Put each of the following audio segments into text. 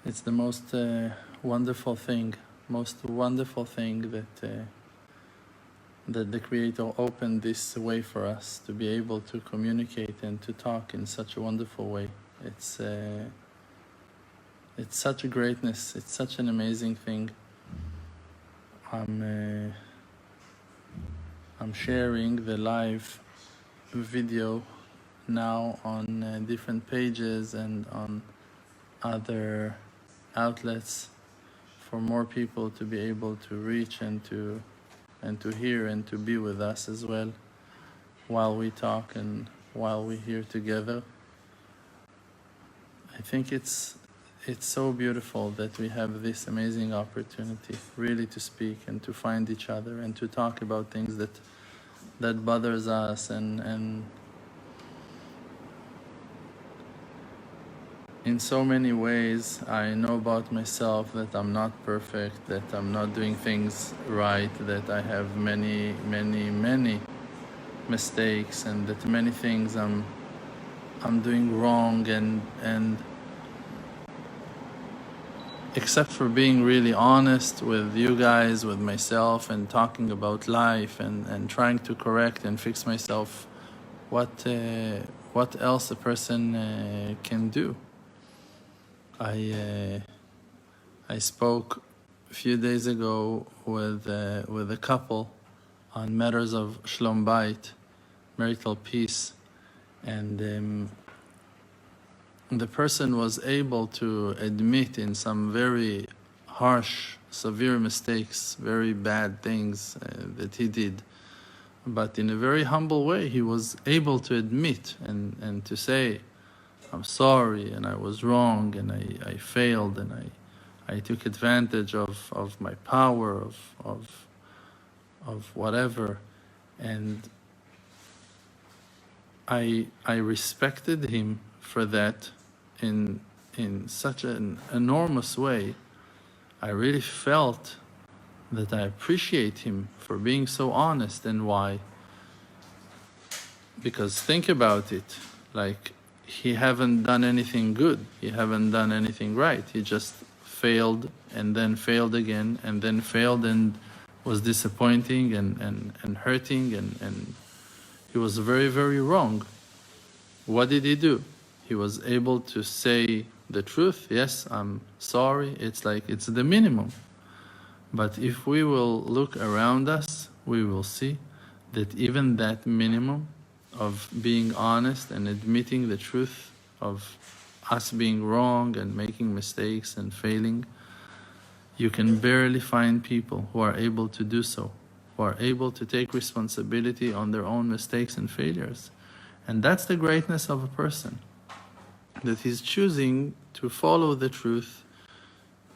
It's the most wonderful thing that the Creator opened this way for us to be able to communicate and to talk in such a wonderful way. It's such a greatness. It's such an amazing thing. I'm sharing the live video now on different pages and on other outlets for more people to be able to reach and to hear and to be with us as well while we talk and while we're here together. I think it's so beautiful that we have this amazing opportunity really to speak and to find each other and to talk about things that bothers us, and in so many ways I know about myself that I'm not perfect, that I'm not doing things right, that I have many mistakes, and that many things I'm doing wrong, and except for being really honest with you guys, with myself, and talking about life and trying to correct and fix myself, what else a person can do? I spoke a few days ago with a couple on matters of shlom bayit, marital peace, and the person was able to admit in some very harsh, severe mistakes, very bad things that he did, but in a very humble way he was able to admit and to say, I'm sorry, and I was wrong, and I failed, and I took advantage of my power, of whatever. And I respected him for that in such an enormous way. I really felt that I appreciate him for being so honest. And why? Because think about it, like, he haven't done anything good, he haven't done anything right, he just failed and then failed again and then failed and was disappointing and hurting, and he was very wrong. What did he do? He was able to say the truth. Yes, I'm sorry. It's like, it's the minimum. But if we will look around us, we will see that even that minimum of being honest and admitting the truth of us being wrong and making mistakes and failing, you can barely find people who are able to do so, who are able to take responsibility on their own mistakes and failures. And that's the greatness of a person, that he's choosing to follow the truth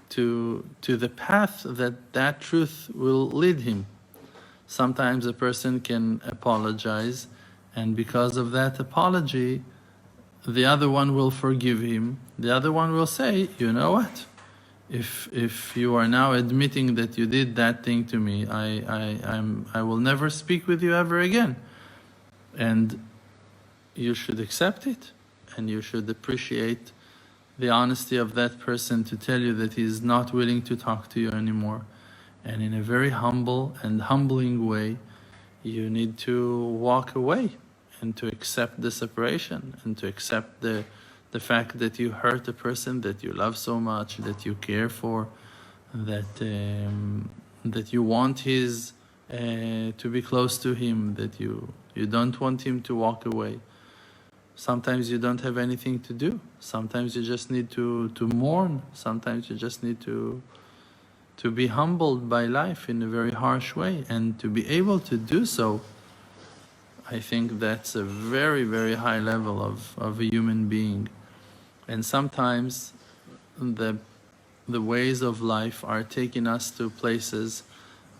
to the path that truth will lead him. Sometimes a person can apologize, and because of that apology, the other one will forgive him. The other one will say, you know what? If you are now admitting that you did that thing to me, I will never speak with you ever again. And you should accept it, and you should appreciate the honesty of that person to tell you that he is not willing to talk to you anymore. And in a very humble and humbling way, you need to walk away and to accept the separation and to accept the fact that you hurt a person that you love so much, that you care for, that you want to be close to him, that you don't want him to walk away. Sometimes you don't have anything to do. Sometimes you just need to mourn. Sometimes you just need to be humbled by life in a very harsh way, and to be able to do so, I think that's a very high level of a human being. And sometimes the ways of life are taking us to places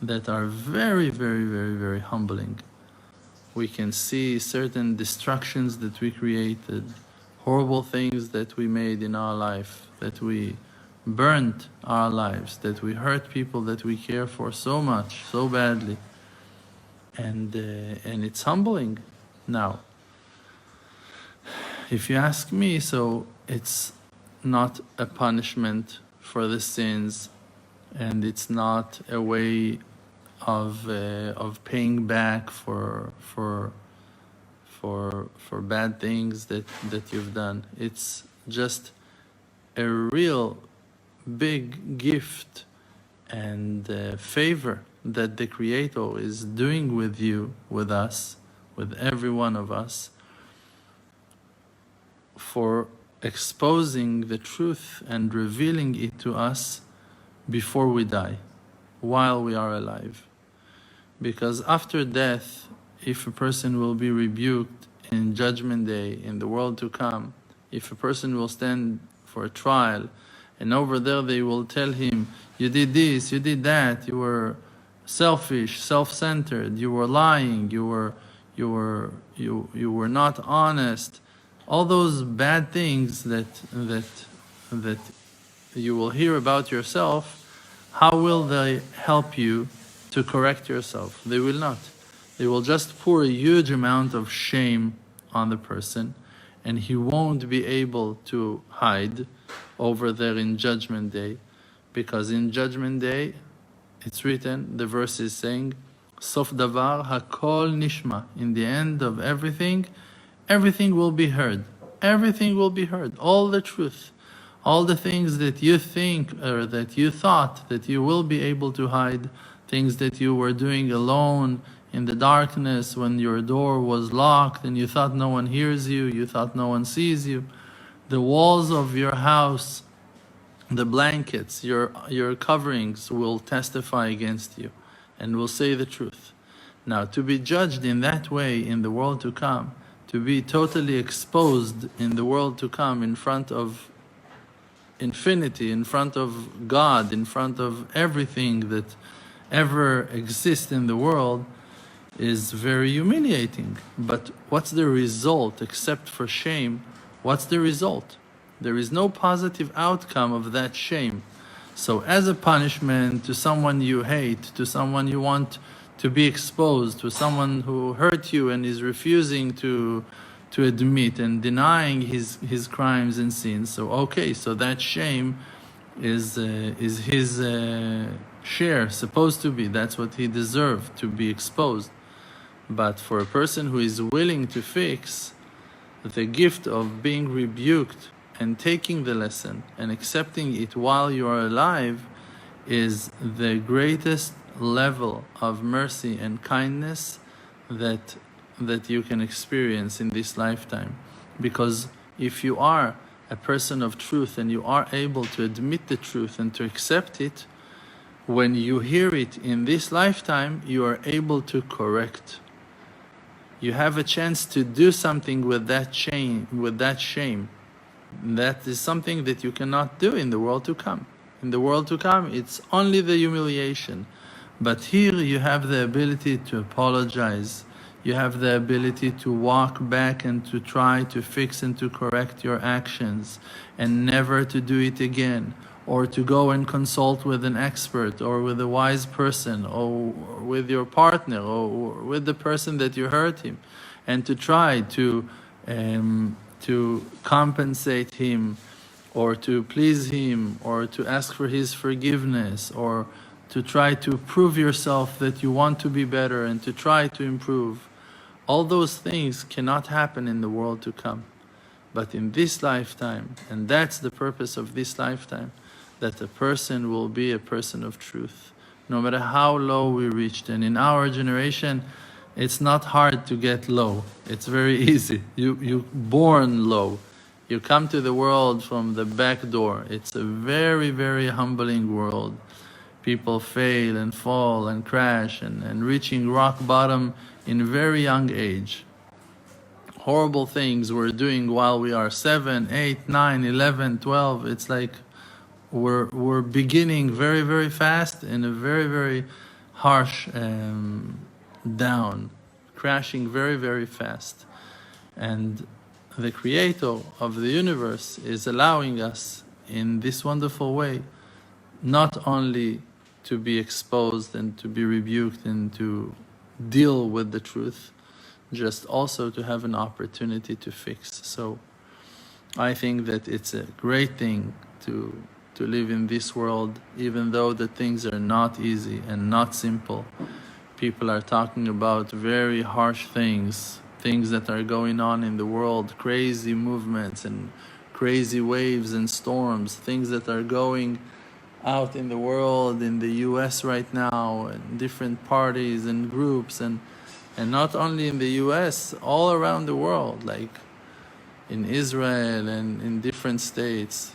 that are very humbling. We can see certain destructions that we created, horrible things that we made in our life, that we burnt our lives, that we hurt people that we care for so much, so badly. And it's humbling. Now, if you ask me, so it's not a punishment for the sins, and it's not a way of paying back for bad things that you've done. It's just a real big gift and favor that the Creator is doing with you, with us, with every one of us, for exposing the truth and revealing it to us before we die, while we are alive. Because after death, if a person will be rebuked in Judgment Day, in the world to come, if a person will stand for a trial, and over there they will tell him, you did this, you did that, you were selfish, self-centered, you were lying, you were not honest, all those bad things that you will hear about yourself, how will they help you to correct yourself? They will not. They will just pour a huge amount of shame on the person, and he won't be able to hide over there in Judgment Day, because in Judgment Day it's written, the verse is saying, Sof davar hakol nishma. In the end of everything, everything will be heard. Everything will be heard. All the truth. All the things that you think or that you thought that you will be able to hide, things that you were doing alone in the darkness when your door was locked and you thought no one hears you, you thought no one sees you. The walls of your house, the blankets, your coverings will testify against you and will say the truth. Now, to be judged in that way in the world to come, to be totally exposed in the world to come in front of infinity, in front of God, in front of everything that ever exists in the world, is very humiliating. But what's the result except for shame? What's the result? There is no positive outcome of that shame. So as a punishment to someone you hate, to someone you want to be exposed, to someone who hurt you and is refusing to admit and denying his crimes and sins, so okay, so that shame is his share, supposed to be. That's what he deserved, to be exposed. But for a person who is willing to fix, the gift of being rebuked and taking the lesson and accepting it while you are alive is the greatest level of mercy and kindness that you can experience in this lifetime. Because if you are a person of truth and you are able to admit the truth and to accept it, when you hear it in this lifetime, you are able to correct. You have a chance to do something with that shame. That is something that you cannot do in the world to come. In the world to come, it's only the humiliation. But here you have the ability to apologize. You have the ability to walk back and to try to fix and to correct your actions and never to do it again, or to go and consult with an expert or with a wise person or with your partner or with the person that you hurt him, and to try to compensate him or to please him or to ask for his forgiveness, or to try to prove yourself that you want to be better and to try to improve. All those things cannot happen in the world to come. But in this lifetime, and that's the purpose of this lifetime, that a person will be a person of truth, no matter how low we reached. And in our generation, it's not hard to get low. It's very easy. You born low. You come to the world from the back door. It's a very, very humbling world. People fail and fall and crash and reaching rock bottom in a very young age. Horrible things we're doing while we are 7, 8, 9, 11, 12. It's like we're beginning very, very fast in a very, very harsh down, crashing very, very fast. And the Creator of the universe is allowing us in this wonderful way not only to be exposed and to be rebuked and to deal with the truth, just also to have an opportunity to fix. So I think that it's a great thing to live in this world, even though the things are not easy and not simple. People are talking about very harsh things that are going on in the world, crazy movements and crazy waves and storms, things that are going out in the world, in the US right now, and different parties and groups, and not only in the US, all around the world, like in Israel and in different states.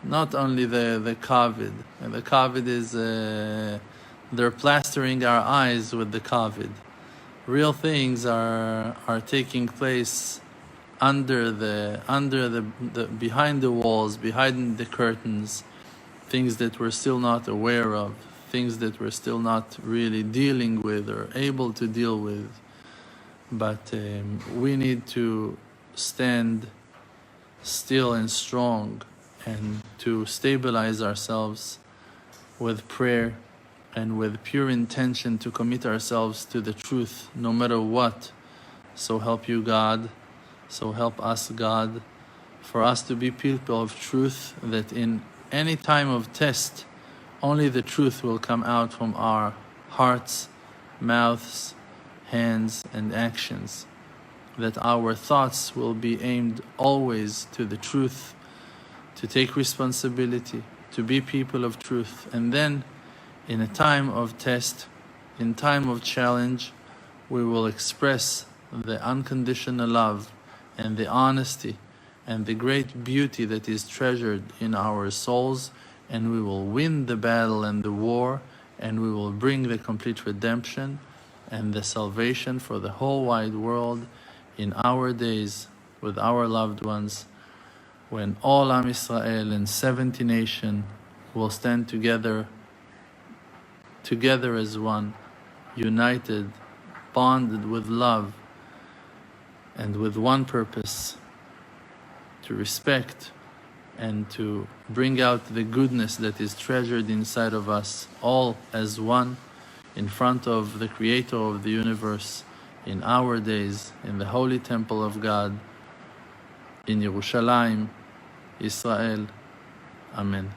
Not only the COVID, and the COVID is they're plastering our eyes with the COVID. Real things are taking place under the behind the walls, behind the curtains, things that we're still not aware of, things that we're still not really dealing with or able to deal with. But we need to stand still and strong, and to stabilize ourselves with prayer and with pure intention to commit ourselves to the truth no matter what. So help you God, so help us God, for us to be people of truth, that in any time of test only the truth will come out from our hearts, mouths, hands and actions, that our thoughts will be aimed always to the truth, to take responsibility, to be people of truth. And then in a time of test, in time of challenge, we will express the unconditional love and the honesty and the great beauty that is treasured in our souls, and we will win the battle and the war, and we will bring the complete redemption and the salvation for the whole wide world in our days with our loved ones, when all Am Israel and 70 nations will stand together as one, united, bonded with love and with one purpose, to respect and to bring out the goodness that is treasured inside of us, all as one, in front of the Creator of the universe, in our days, in the holy temple of God, in Yerushalayim, Israel. Amen.